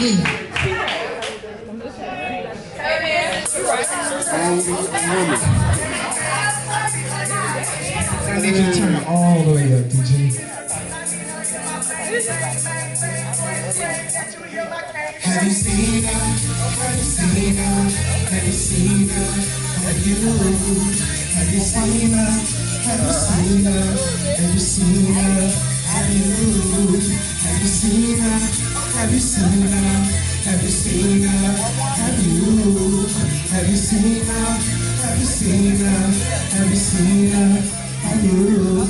I need you to turn it all the way up, DJ. Have you seen her? Have you seen her? Have you seen her? Have you? Have you seen her? Have you seen her? Have you seen her? Have you? Have you seen her? Have you seen her? Have you seen her? Have you? Have you seen her? Have you seen her? Have you seen her? Have you?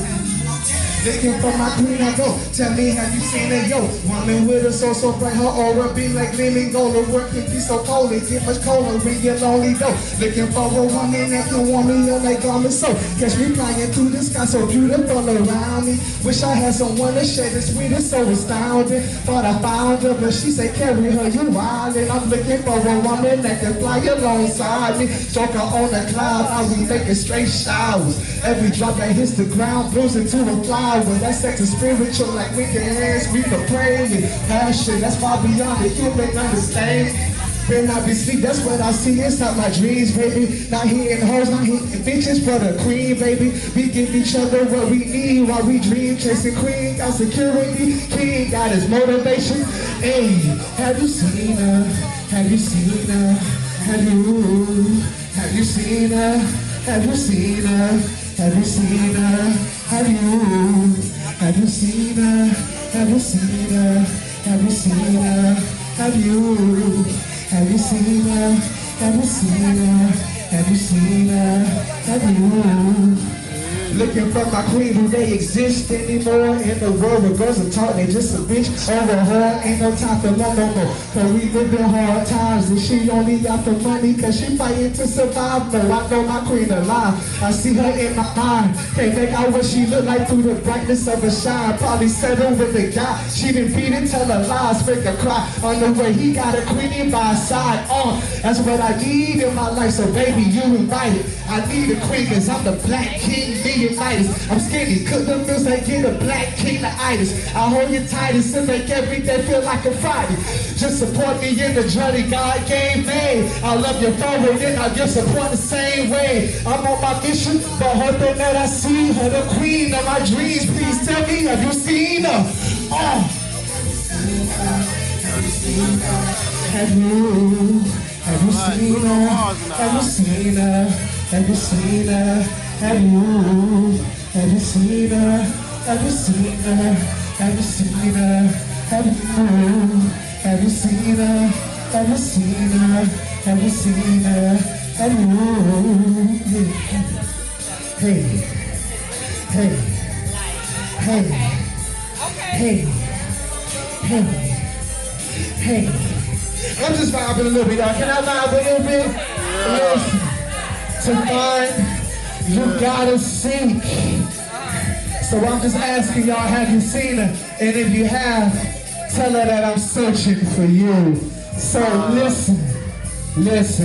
Looking for my queen, I go. Tell me, have you seen her, yo? Woman with a soul so bright, her aura be like gleaming gold. Her work can be so cold, it get much colder when you're lonely, though. Looking for a woman that can warm me up like garment soap. Catch me flying through the sky, so beautiful around me. Wish I had someone to share the sweetest, so astounding. Thought I found her, but she said, carry her, you wildin'. I'm looking for a woman that can fly alongside me. Stroke her on the cloud, how we making straight showers. Every drop that hits the ground blows into a flower. That sex is spiritual, like we can hands, we can pray and passion. That's far beyond the human understanding. Better not be sleep, that's what I see inside my dreams, baby. Not hitting hoes, not hitting bitches for the queen, baby. We give each other what we need while we dream. Chasing queen, got security. King got his motivation. Hey, have you seen her? Have you seen her? Have you? Have you seen her? Have you seen her? Have you seen her? Have you? Have you seen her? Have you seen her? Have you seen her? Have you? Have you seen her? Have you seen her? Have you seen her? Have you? Looking for my queen, do they exist anymore in the world? Where girls are taught they just a bitch over her. Ain't no time for love no more, cause we live in hard times. And she only out for money, cause she fighting to survive. No, I know my queen alive, I see her in my mind. Can't make out what she look like through the brightness of her shine. Probably settled with a guy, she done beat it, tell her lies, make her cry. On the way, he got a queen by his side. That's what I need in my life, so baby, you invited. I need a queen, cause I'm the black king, I'm skinny, cook the meals that get a black king the itis. I hold you tightest and make every day feel like a Friday. Just support me in the journey God gave me. I love you forward and I give support the same way. I'm on my mission, but hoping that I see her, the queen of my dreams. Please tell me, have you seen her? Have you seen her? Have you seen her? Have you? Have you seen her? Have you seen her? Have you seen her? Have you? Have you seen her? Have you seen her? Have you seen her? Have you? Have you seen her? Have you seen her? Have you seen her? Have you? Hey, hey, hey, hey, hey, hey. I'm just vibing a little bit, y'all. Can I vibe a little bit? Listen, to find. You gotta seek. So I'm just asking y'all, have you seen her? And if you have, tell her that I'm searching for you. So listen, listen.